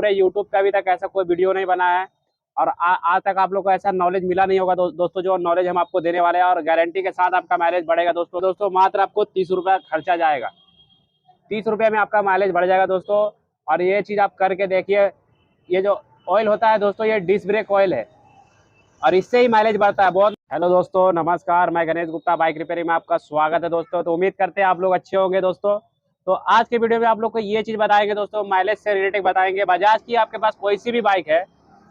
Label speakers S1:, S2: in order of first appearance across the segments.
S1: पूरे यूट्यूब पे अभी तक ऐसा कोई वीडियो नहीं बना है और आज तक आप लोग को ऐसा नॉलेज मिला नहीं होगा दोस्तों जो नॉलेज हम आपको देने वाले हैं, और गारंटी के साथ आपका माइलेज बढ़ेगा दोस्तों मात्र आपको 30 रुपये खर्चा जाएगा। 30 रुपये में आपका माइलेज बढ़ जाएगा दोस्तों। और ये चीज़ आप करके देखिए, ये जो ऑयल होता है दोस्तों, ये डिस्क ब्रेक ऑयल है और इससे ही माइलेज बढ़ता है बहुत। हेलो दोस्तों, नमस्कार, मैं गणेश गुप्ता, बाइक रिपेयरिंग में आपका स्वागत है दोस्तों। तो उम्मीद करते हैं आप लोग अच्छे होंगे दोस्तों। तो आज के वीडियो में आप लोग को ये चीज़ बताएंगे दोस्तों, माइलेज से रिलेटेड बताएंगे। बजाज की आपके पास कोई सी भी बाइक है,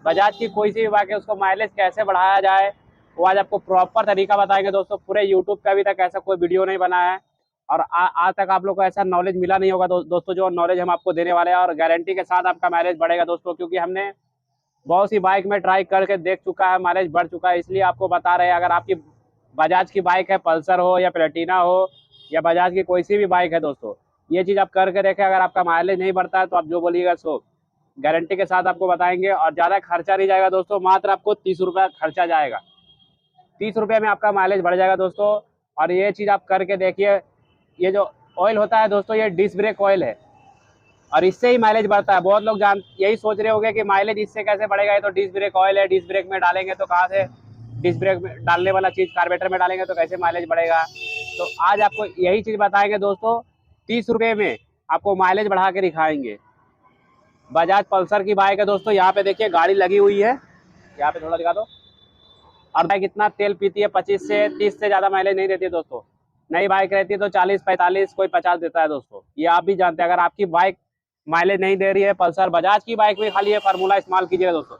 S1: बजाज की कोई सी भी बाइक है, उसको माइलेज कैसे बढ़ाया जाए वो आज आपको प्रॉपर तरीका बताएंगे दोस्तों। पूरे यूट्यूब पे अभी तक ऐसा कोई वीडियो नहीं बना है और आज तक आप लोग को ऐसा नॉलेज मिला नहीं होगा दोस्तों जो नॉलेज हम आपको देने वाले हैं, और गारंटी के साथ आपका माइलेज बढ़ेगा दोस्तों। क्योंकि हमने बहुत सी बाइक में ट्राई करके देख चुका है, माइलेज बढ़ चुका है, इसलिए आपको बता रहे हैं। अगर आपकी बजाज की बाइक है, पल्सर हो या प्लेटिना हो या बजाज की कोई सी भी बाइक है दोस्तों, ये चीज़ आप करके देखें। अगर आपका माइलेज नहीं बढ़ता है तो आप जो बोलिएगा सो गारंटी के साथ आपको बताएंगे और ज़्यादा खर्चा नहीं जाएगा दोस्तों। मात्र आपको 30 रुपये खर्चा जाएगा। 30 रुपये में आपका माइलेज बढ़ जाएगा दोस्तों। और ये चीज़ आप करके देखिए, ये जो ऑयल होता है दोस्तों, ये डिस्क ब्रेक ऑयल है और इससे ही माइलेज बढ़ता है। बहुत लोग यही सोच रहे होंगे कि माइलेज इससे कैसे बढ़ेगा, ये तो डिस्क ब्रेक ऑयल है, डिस्क ब्रेक में डालेंगे तो कहाँ से डिस्क ब्रेक में डालने वाला चीज़ कार्बोरेटर में डालेंगे तो कैसे माइलेज बढ़ेगा। तो आज आपको यही चीज़ बताएंगे दोस्तों। 30 रुपये में आपको माइलेज बढ़ा के दिखाएंगे। बजाज पल्सर की बाइक है दोस्तों, यहाँ पे देखिए गाड़ी लगी हुई है, यहाँ पे थोड़ा दिखा दो। और बाइक इतना तेल पीती है, 25 से 30 से ज़्यादा माइलेज नहीं देती है दोस्तों। नई बाइक रहती है तो 40-45, कोई 50 देता है दोस्तों, ये आप भी जानते हैं। अगर आपकी बाइक माइलेज नहीं दे रही है, पल्सर बजाज की बाइक में खाली ये फार्मूला इस्तेमाल कीजिएगा दोस्तों।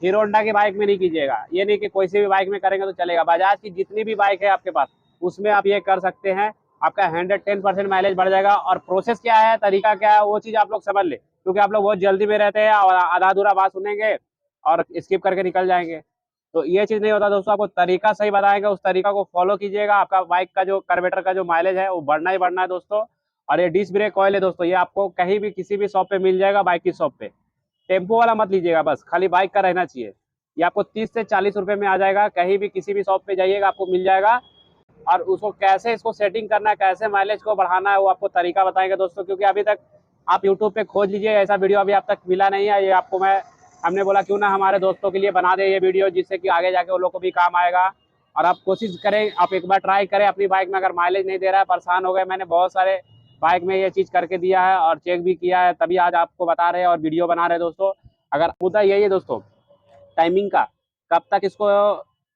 S1: हीरो होंडा की बाइक में नहीं कीजिएगा। ये नहीं कि कोई सी भी बाइक में करेंगे तो चलेगा। बजाज की जितनी भी बाइक है आपके पास, उसमें आप ये कर सकते हैं, आपका 110% माइलेज बढ़ जाएगा। और प्रोसेस क्या है, तरीका क्या है, वो चीज़ आप लोग समझ ले, क्योंकि आप लोग बहुत जल्दी में रहते हैं और आधा अधूरा बात सुनेंगे और स्किप करके निकल जाएंगे। तो ये चीज़ नहीं होता दोस्तों, आपको तरीका सही बताएंगे, उस तरीका को फॉलो कीजिएगा। आपका बाइक का जो कार्बोरेटर का जो माइलेज है वो बढ़ना ही बढ़ना है दोस्तों। और ये डिस्क ब्रेक ऑयल है दोस्तों, ये आपको कहीं भी किसी भी शॉप पे मिल जाएगा, बाइक की शॉप पे। टेम्पो वाला मत लीजिएगा, बस खाली बाइक का रहना चाहिए। ये आपको 30 से 40 रुपये में आ जाएगा, कहीं भी किसी भी शॉप पे जाइएगा आपको मिल जाएगा। और उसको कैसे इसको सेटिंग करना है, कैसे माइलेज को बढ़ाना है, वो आपको तरीका बताएंगे दोस्तों। क्योंकि अभी तक आप यूट्यूब पे खोज लीजिए, ऐसा वीडियो अभी आप तक मिला नहीं है। ये आपको हमने बोला क्यों ना हमारे दोस्तों के लिए बना दे ये वीडियो, जिससे कि आगे जाके वो लोग को भी काम आएगा। और आप कोशिश करें, आप एक बार ट्राई करें अपनी बाइक में। अगर माइलेज नहीं दे रहा है, परेशान हो गए, मैंने बहुत सारे बाइक में ये चीज़ करके दिया है और चेक भी किया है, तभी आज आपको बता रहे हैं और वीडियो बना रहे हैं दोस्तों। अगर मुद्दा यही है दोस्तों, टाइमिंग का, कब तक इसको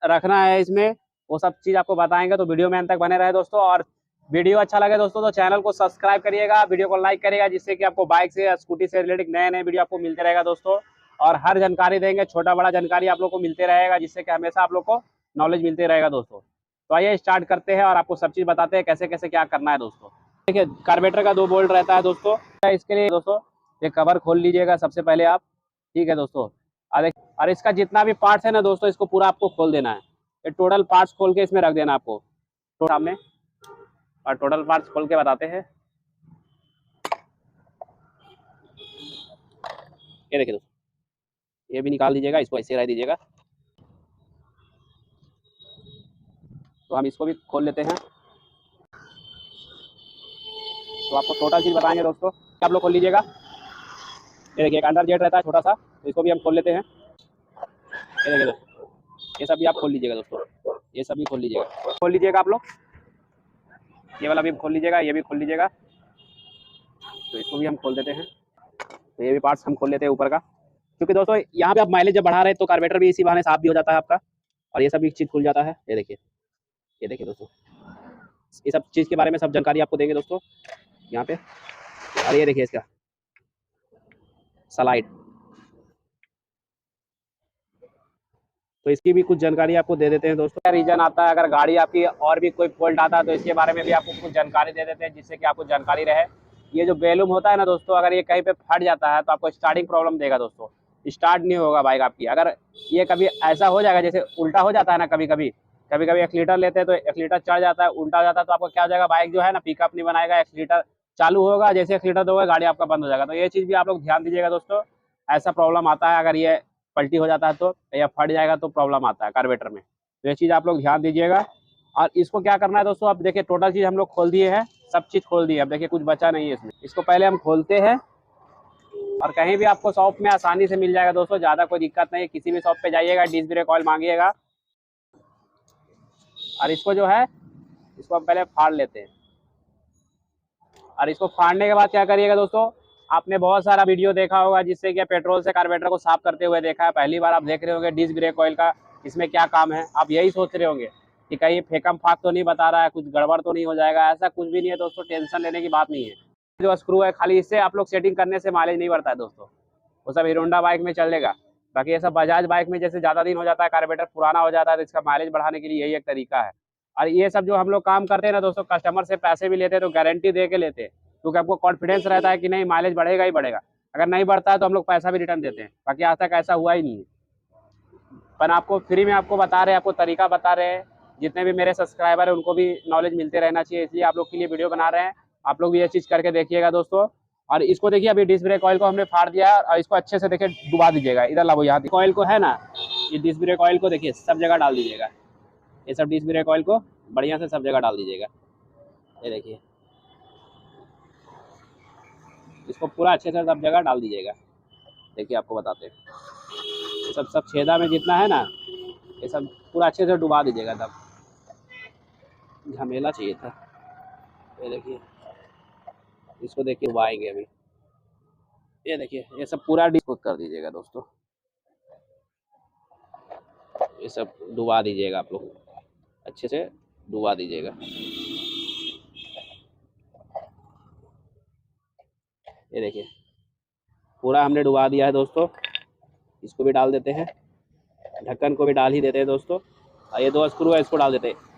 S1: रखना है इसमें, वो सब चीज़ आपको बताएंगे। तो वीडियो में अंत तक बने रहे दोस्तों। और वीडियो अच्छा लगे दोस्तों तो चैनल को सब्सक्राइब करिएगा, वीडियो को लाइक करिएगा, जिससे कि आपको बाइक से या स्कूटी से रिलेटेड नए नए वीडियो आपको मिलते रहेगा दोस्तों। और हर जानकारी देंगे, छोटा बड़ा जानकारी आप लोग को मिलते रहेगा, जिससे कि हमेशा आप लोग को नॉलेज मिलते रहेगा दोस्तों। तो आइए स्टार्ट करते हैं और आपको सब चीज़ बताते हैं कैसे कैसे क्या करना है दोस्तों। देखिए, कार्बोरेटर का 2 बोल्ट रहता है दोस्तों। इसके लिए दोस्तों ये कवर खोल लीजिएगा सबसे पहले आप, ठीक है दोस्तों। और इसका जितना भी पार्ट्स है ना दोस्तों, इसको पूरा आपको खोल देना है। ये टोटल पार्ट्स खोल के इसमें रख देना आपको तो सामने, और टोटल पार्ट्स खोल के बताते हैं। ये देखिए दोस्तों, ये भी निकाल दीजिएगा, इसको ऐसे रह दीजिएगा। तो हम इसको भी खोल लेते हैं। तो आपको टोटल चीज़ बताएंगे दोस्तों, आप लोग खोल लीजिएगा। ये देखिए, एक अंडर जेट रहता है छोटा सा, तो इसको भी हम खोल लेते हैं। ये देखिए दोस्तों, ये सब भी आप खोल लीजिएगा दोस्तों, ये सब भी खोल लीजिएगा, खोल लीजिएगा आप लोग। ये वाला भी खोल लीजिएगा, ये भी खोल लीजिएगा। तो इसको भी हम खोल देते हैं। तो ये भी पार्ट्स हम खोल लेते हैं ऊपर का, क्योंकि दोस्तों यहाँ पे आप माइलेज जब बढ़ा रहे हैं तो कार्बोरेटर भी इसी बहाने साफ भी हो जाता है आपका, और ये सब भी चीज़ खुल जाता है। ये देखिए दोस्तों, ये सब चीज़ के बारे में सब जानकारी आपको देंगे दोस्तों यहाँ पे। और ये देखिए इसका स्लाइड, तो इसकी भी कुछ जानकारी आपको दे देते हैं दोस्तों। क्या रीजन आता है, अगर गाड़ी आपकी और भी कोई फॉल्ट आता है तो इसके बारे में भी आपको कुछ जानकारी दे देते हैं, जिससे कि आपको जानकारी रहे। ये जो बेलूम होता है ना दोस्तों, अगर ये कहीं पे फट जाता है तो आपको स्टार्टिंग प्रॉब्लम देगा दोस्तों, स्टार्ट नहीं होगा बाइक आपकी। अगर ये कभी ऐसा हो जाएगा, जैसे उल्टा हो जाता है ना, कभी कभी 1 लीटर लेते हैं तो 1 लीटर चढ़ जाता है, उल्टा हो जाता है, तो आपको क्या हो जाएगा, बाइक जो है ना पिकअप नहीं बनाएगा। 1 लीटर चालू होगा, जैसे 1 लीटर दोगे गाड़ी आपका बंद हो जाएगा। तो ये चीज़ भी आप लोग ध्यान दीजिएगा दोस्तों, ऐसा प्रॉब्लम आता है। अगर ये पलटी हो जाता है तो, या फट जाएगा तो प्रॉब्लम आता है कार्बोरेटर में। तो ये चीज़ आप लोग ध्यान दीजिएगा। और इसको क्या करना है दोस्तों, अब देखिए टोटल चीज़ हम लोग खोल दिए हैं, सब चीज़ खोल दी है। अब देखिए कुछ बचा नहीं है इसमें। इसको पहले हम खोलते हैं, और कहीं भी आपको शॉप में आसानी से मिल जाएगा दोस्तों, ज़्यादा कोई दिक्कत नहीं है। किसी भी शॉप पे जाइएगा, डिस्क ब्रेक ऑयल मांगिएगा। और इसको जो है, इसको हम पहले फाड़ लेते हैं। और इसको फाड़ने के बाद क्या करिएगा दोस्तों, आपने बहुत सारा वीडियो देखा होगा जिससे कि पेट्रोल से कार्बोरेटर को साफ करते हुए देखा है। पहली बार आप देख रहे होंगे डिस्क ब्रेक ऑयल का इसमें क्या काम है। आप यही सोच रहे होंगे कि कहीं फेकम फाक तो नहीं बता रहा है, कुछ गड़बड़ तो नहीं हो जाएगा। ऐसा कुछ भी नहीं है दोस्तों, टेंशन लेने की बात नहीं है। जो स्क्रू है खाली इससे आप लोग सेटिंग करने से माइलेज नहीं बढ़ता है दोस्तों। वो सब हीरो होंडा बाइक में चलेगा। बाकी ये सब बजाज बाइक में जैसे ज़्यादा दिन हो जाता है, कार्बोरेटर पुराना हो जाता है, तो इसका माइलेज बढ़ाने के लिए यही एक तरीका है। और ये सब जो हम लोग काम करते हैं ना दोस्तों, कस्टमर से पैसे भी लेते हैं तो गारंटी दे के लेते हैं, क्योंकि आपको कॉन्फिडेंस रहता है कि नहीं माइलेज बढ़ेगा ही बढ़ेगा। अगर नहीं बढ़ता है तो हम लोग पैसा भी रिटर्न देते हैं। बाकी आज तक ऐसा हुआ ही नहीं है। पर आपको फ्री में आपको बता रहे हैं, आपको तरीका बता रहे हैं। जितने भी मेरे सब्सक्राइबर हैं उनको भी नॉलेज मिलते रहना चाहिए, इसलिए आप लोग के लिए वीडियो बना रहे हैं। आप लोग भी ये चीज़ करके देखिएगा दोस्तों। और इसको देखिए, अभी डिस्क ब्रेक ऑयल को हमने फाड़ दिया और इसको अच्छे से देखिए डुबा दीजिएगा। इधर लाओ, यहाँ ऑयल को है ना, ये डिस्क ब्रेक ऑयल को देखिए सब जगह डाल दीजिएगा। ये सब डिस्क ब्रेक ऑयल को बढ़िया से सब जगह डाल दीजिएगा। ये देखिए, इसको पूरा अच्छे से सब जगह डाल दीजिएगा। देखिए आपको बताते हैं, ये सब छेदा में जितना है ना, ये सब पूरा अच्छे से डुबा दीजिएगा। तब झमेला चाहिए था। ये देखिए, इसको देखिए डुबाएंगे अभी। ये देखिए, ये सब पूरा डिस्पोज कर दीजिएगा दोस्तों। ये सब डुबा दीजिएगा आप लोग, अच्छे से डुबा दीजिएगा। ये देखिए, पूरा हमने डुबा दिया है दोस्तों। इसको भी डाल देते हैं, ढक्कन को भी डाल ही देते हैं दोस्तों। और ये 2 स्क्रू है, इसको डाल देते हैं।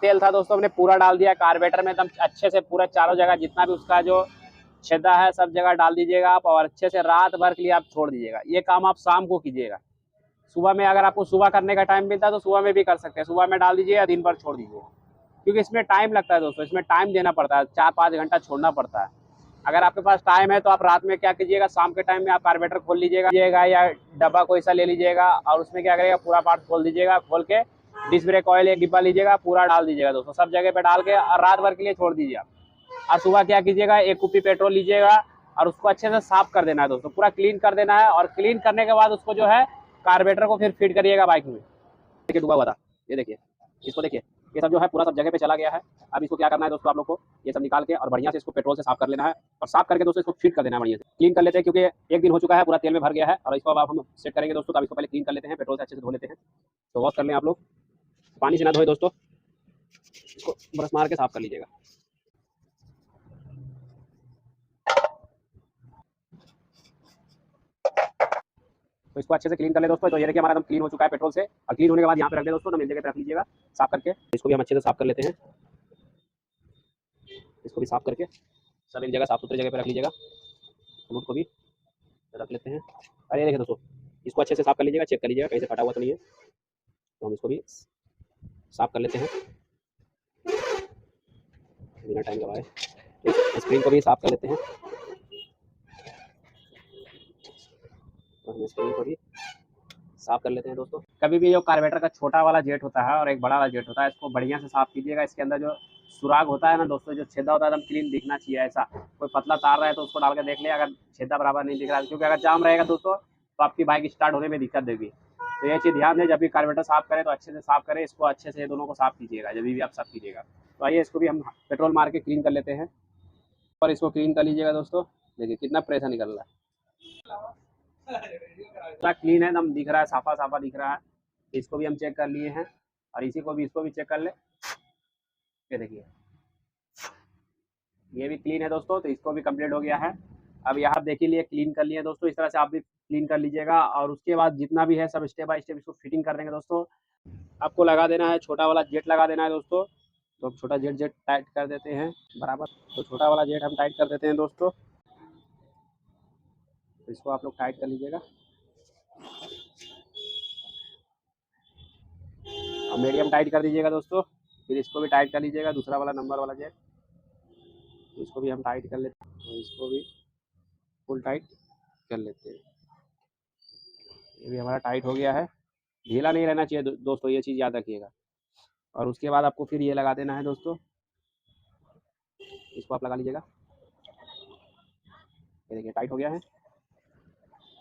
S1: तेल था दोस्तों, हमने पूरा डाल दिया कार्बोरेटर में एकदम अच्छे से, पूरा चारों जगह जितना भी उसका जो छेदा है सब जगह डाल दीजिएगा आप। और अच्छे से रात भर के लिए आप छोड़ दीजिएगा। ये काम आप शाम को कीजिएगा। सुबह में अगर आपको सुबह करने का टाइम मिलता है तो सुबह में भी कर सकते हैं। सुबह में डाल दीजिए या दिन भर छोड़ दीजिए, क्योंकि इसमें टाइम लगता है दोस्तों। इसमें टाइम देना पड़ता है, 4-5 घंटा छोड़ना पड़ता है। अगर आपके पास टाइम है तो आप रात में क्या कीजिएगा, शाम के टाइम में आप कार्बोरेटर खोल लीजिएगा या डब्बा कोई सा ले लीजिएगा और उसमें क्या करिएगा, पूरा पार्ट खोल दीजिएगा। खोल के डिस्क ब्रेक ऑयल एक डिब्बा लीजिएगा, पूरा डाल दीजिएगा दोस्तों, सब जगह पे डाल के और रात भर के लिए छोड़ दीजिए आप। और सुबह क्या कीजिएगा, 1 कुप्पी पेट्रोल लीजिएगा और उसको अच्छे से साफ कर देना है दोस्तों, पूरा क्लीन कर देना है। और क्लीन करने के बाद उसको जो है कार्बोरेटर को फिर फिट करिएगा बाइक में। देखिए डूबा हुआ था, ये देखिए, इसको देखिए, ये सब जो है पूरा सब जगह पे चला गया है। अब इसको क्या करना है दोस्तों, आप लोग को ये सब निकाल के और बढ़िया से इसको पेट्रोल से साफ कर लेना है। और साफ करके दोस्तों इसको फिट कर देना है, बढ़िया से क्लीन कर लेते हैं, क्योंकि 1 दिन हो चुका है, पूरा तेल में भर गया है। और इसको अब हम सेट करेंगे दोस्तों। तो अब इसको पहले क्लीन कर लेते हैं, पेट्रोल से अच्छे से धो लेते हैं। तो वॉश कर लें आप लोग, पानी से ना धोए दोस्तों, इसको ब्रश मार के साफ कर लीजिएगा। तो इसको अच्छे से क्लीन कर ले दोस्तों। तो ये देखिए, हमारा एकदम क्लीन हो चुका है पेट्रोल से। और क्लीन होने के बाद यहाँ पे रख दे दोस्तों, तो मिल जगह पे रख लीजिएगा साफ करके। इसको भी हम अच्छे से साफ कर लेते हैं। इसको भी साफ करके सब एक जगह साफ सुथरी जगह पे रख लीजिएगा। फ्लूट को भी रख लेते हैं। अरे देखिए दोस्तों, इसको अच्छे से साफ कर लीजिएगा, चेक कर लीजिएगा कहीं से फटा हुआ तो नहीं है। तो हम इसको भी साफ कर लेते हैं बिना टाइम गवाए। तो स्क्रीन को भी साफ कर लेते हैं। तो हम स्क्रीन को भी साफ कर लेते हैं दोस्तों। कभी भी जो कार्बोरेटर का छोटा वाला जेट होता है और एक बड़ा वाला जेट होता है, इसको बढ़िया से साफ कीजिएगा। इसके अंदर जो सुराग होता है ना दोस्तों, जो छेदा होता है एकदम क्लीन दिखना चाहिए। ऐसा कोई पतला तार रहा है तो उसको डाल के देख लिया, अगर छेदा बराबर नहीं दिख रहा है, क्योंकि अगर जाम रहेगा दोस्तों तो आपकी बाइक स्टार्ट होने में दिक्कत देगी। तो ये चीज़ ध्यान दें, जब भी कार्बोरेटर साफ करें तो अच्छे से साफ करें। इसको अच्छे से दोनों को साफ कीजिएगा जब भी आप साफ कीजिएगा। तो आइए इसको भी हम पेट्रोल मार के क्लीन कर लेते हैं। और इसको क्लीन कर लीजिएगा दोस्तों। देखिए कितना प्रेशर निकल रहा है, पूरा क्लीन है, एकदम दिख रहा है, साफा साफा दिख रहा है। इसको भी हम चेक कर लिए हैं। और इसी को भी, इसको भी चेक कर ले। ये देखिए, ये भी क्लीन है दोस्तों। तो इसको भी कंप्लीट हो गया है। अब यहाँ देख ही लिए, क्लीन कर लिए दोस्तों। इस तरह से आप भी क्लीन कर लीजिएगा। और उसके बाद जितना भी है सब स्टेप बाय स्टेप इसको फिटिंग कर देंगे दोस्तों। आपको लगा देना है, छोटा वाला जेट लगा देना है दोस्तों। तो छोटा जेट जेट टाइट कर देते हैं बराबर। तो छोटा वाला जेट हम टाइट कर देते हैं दोस्तों। तो इसको आप लोग टाइट कर लीजिएगा। और मीडियम टाइट कर दीजिएगा दोस्तों। फिर इसको भी टाइट कर लीजिएगा, दूसरा वाला नंबर वाला जेट। तो इसको भी हम टाइट कर लेते हैं। तो इसको भी फुल टाइट कर लेते हैं। ये भी हमारा टाइट हो गया है। ढीला नहीं रहना चाहिए दोस्तों, ये चीज़ याद रखिएगा। और उसके बाद आपको फिर ये लगा देना है दोस्तों। इसको आप लगा लीजिएगा। ये देखिए टाइट हो गया है।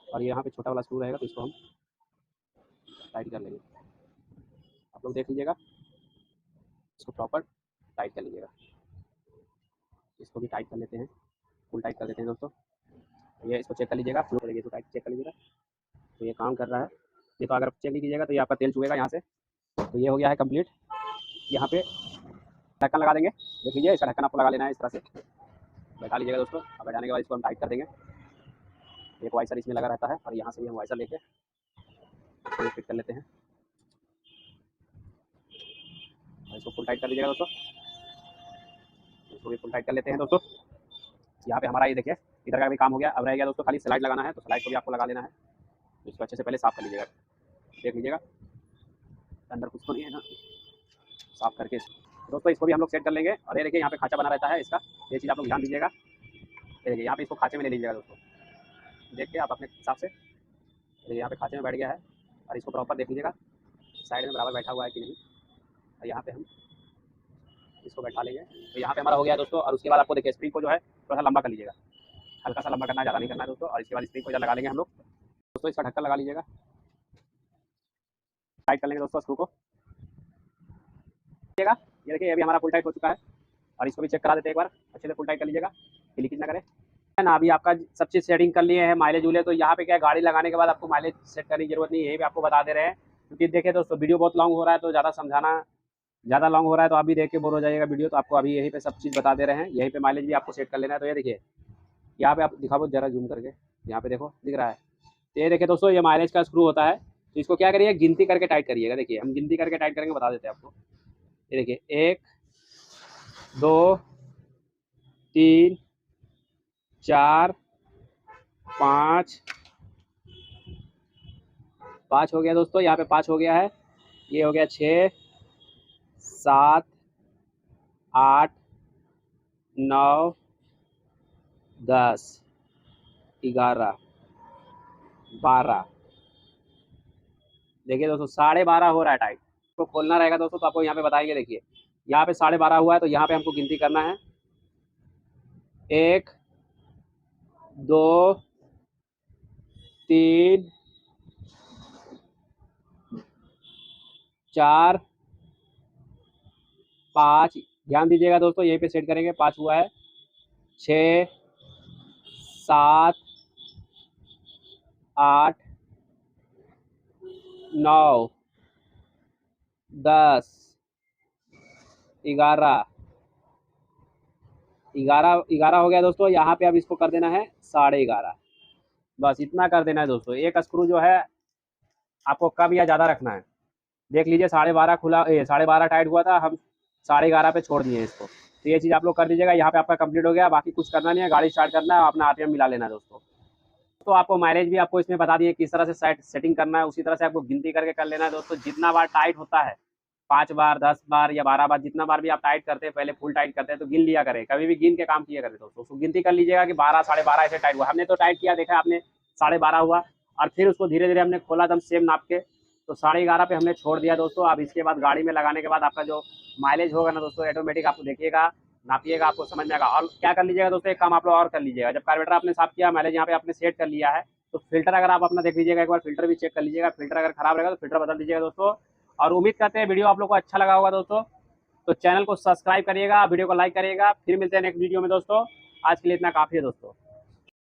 S1: और यहाँ पे छोटा वाला स्क्रू रहेगा तो इसको हम टाइट कर लेंगे। आप लोग देख लीजिएगा, इसको प्रॉपर टाइट कर लीजिएगा। इसको भी टाइट कर लेते हैं, फुल टाइट कर देते हैं दोस्तों। ये इसको चेक कर लीजिएगा, फ्लो करेंगे इसको टाइट चेक कर लीजिएगा। तो ये काम कर रहा है। ये तो अगर चेक नहीं कीजिएगा तो ये आपका तेल चुएगा यहाँ से। तो ये हो गया है कंप्लीट। यहाँ पे ढक्कन लगा देंगे, देख लीजिए इसका ढक्कन आपको लगा लेना है, इस तरह से बैठा लीजिएगा दोस्तों। अब बैठाने के बाद इसको हम टाइट कर देंगे। एक वाइसर इसमें लगा रहता है और यहाँ से भी हम वाइसर लेके फिट कर लेते हैं। इसको फुल टाइट कर लीजिएगा दोस्तों। इसको भी फुल टाइट कर लेते हैं दोस्तों। यहाँ पे हमारा ये देखिए इधर का भी काम हो गया। अब रह गया दोस्तों खाली स्लाइड लगाना है, तो स्लाइड को भी आपको लगा लेना है। इसको अच्छे से पहले साफ़ कर लीजिएगा, देख लीजिएगा अंदर कुछ तो नहीं है ना, साफ़ करके दोस्तों इसको भी हम लोग सेट कर लेंगे। और ये देखिए यहाँ पे खाँचा बना रहता है इसका, ये चीज़ आप लोग ध्यान दीजिएगा। ये देखिए यहाँ पे इसको खाँचे में ले लीजिएगा दोस्तों, देख के आप अपने हिसाब से। देखिए यहाँ पे खाँचे में बैठ गया है और इसको प्रॉपर देख लीजिएगा साइड में बराबर बैठा हुआ है कि नहीं। और यहाँ पे हम इसको बैठा लेंगे। तो यहाँ पे हमारा हो गया दोस्तों। और उसके बाद आपको देखिए स्प्रिंग को जो है थोड़ा सा लंबा कर लीजिएगा, हल्का सा लंबा करना है, ज़्यादा नहीं करना है दोस्तों। और इसके बाद स्प्रिंग को इधर लगा लेंगे हम लोग दोस्तों। इसका ढक्कन लगा लीजिएगा, टाइट कर लेंगे दोस्तों स्क्रू को। ये देखिए ये भी हमारा फुल टाइट हो चुका है। और इसको भी चेक करा देते हैं एक बार, अच्छे से फुल टाइट कर लीजिएगा, लीकेज ना करे है ना। अभी आपका सब चीज़ सेटिंग कर लिए हैं, माइलेज उले। तो यहाँ पे क्या गाड़ी लगाने के बाद आपको माइलेज सेट करने की जरूरत नहीं है, यही भी आपको बता दे रहे हैं। क्योंकि देखिए दोस्तों वीडियो बहुत लॉन्ग हो रहा है, तो ज़्यादा समझाना ज़्यादा लॉन्ग हो रहा है, तो आप भी देख के बोर हो जाइएगा वीडियो। तो आपको अभी यहीं पे सब चीज़ बता दे रहे हैं, यहीं पे माइलेज भी आपको सेट कर लेना है। तो ये देखिए यहाँ पे आप दिखाओ जरा जूम करके, यहाँ पे देखो दिख रहा है। तो ये देखिए दोस्तों ये माइलेज का स्क्रू होता है। तो इसको क्या करिए गिनती करके टाइट करिएगा। देखिए हम गिनती करके टाइट करेंगे, बता देते हैं आपको। ये देखिए 1 2 3 4 5 5 हो गया दोस्तों, यहाँ पे 5 हो गया है। ये हो गया 6 7 8 9 10 11 12। देखिए दोस्तों 12.5 हो रहा है टाइट। इसको खोलना रहेगा दोस्तों तो आपको यहाँ पे बताएंगे। देखिए यहाँ पे 12.5 हुआ है, तो यहाँ पे हमको गिनती करना है 1 2 3 4 5। ध्यान दीजिएगा दोस्तों यहीं पे सेट करेंगे, 5 हुआ है। 6 7 8 9 10 11 11 हो गया दोस्तों। यहाँ पे अब इसको कर देना है 11.5, बस इतना कर देना है दोस्तों। एक स्क्रू जो है आपको कम या ज़्यादा रखना है। देख लीजिए 12.5 खुला 12.5 टाइट हुआ था, हम 11.5 पे छोड़ दिए इसको। तो ये चीज़ आप लोग कर दीजिएगा। यहाँ पे आपका कंप्लीट हो गया, बाकी कुछ करना नहीं है, गाड़ी स्टार्ट करना है, अपना आरपीएम मिला लेना है दोस्तों। तो आपको माइलेज भी आपको इसमें बता दिए किस तरह से सेटिंग करना है, उसी तरह से आपको गिनती करके कर लेना है दोस्तों। जितना बार टाइट होता है 5 बार 10 बार या 12 बार, जितना बार भी आप टाइट करते हैं, पहले फुल टाइट करते हैं तो गिन लिया करें, कभी भी गिन के काम किया करें दोस्तों। उसको गिनती कर लीजिएगा कि 12 12.5 ऐसे टाइट हुआ। हमने तो टाइट किया, देखा आपने 12.5 हुआ और फिर उसको धीरे धीरे हमने खोला दम सेम नाप के, तो 11.5 पे हमने छोड़ दिया दोस्तों। अब इसके बाद गाड़ी में लगाने के बाद आपका जो माइलेज होगा ना दोस्तों, ऑटोमेटिक आपको देखिएगा, नापिएगा, आपको समझ में आएगा। और क्या कर लीजिएगा दोस्तों, एक काम आप लोग और कर लीजिएगा। जब कार्बोरेटर आपने साफ किया, माइलेज यहाँ पे आपने सेट कर लिया है, तो फिल्टर अगर आप अपना देख लीजिएगा, एक बार फिल्टर भी चेक कर लीजिएगा। फिल्टर अगर खराब रहेगा तो फिल्टर बदल दीजिएगा दोस्तों। और उम्मीद करते हैं वीडियो आप लोग को अच्छा लगा होगा दोस्तों। तो चैनल को सब्सक्राइब करिएगा, वीडियो को लाइक करिएगा। फिर मिलते हैं नेक्स्ट वीडियो में दोस्तों। आज के लिए इतना काफ़ी है दोस्तों।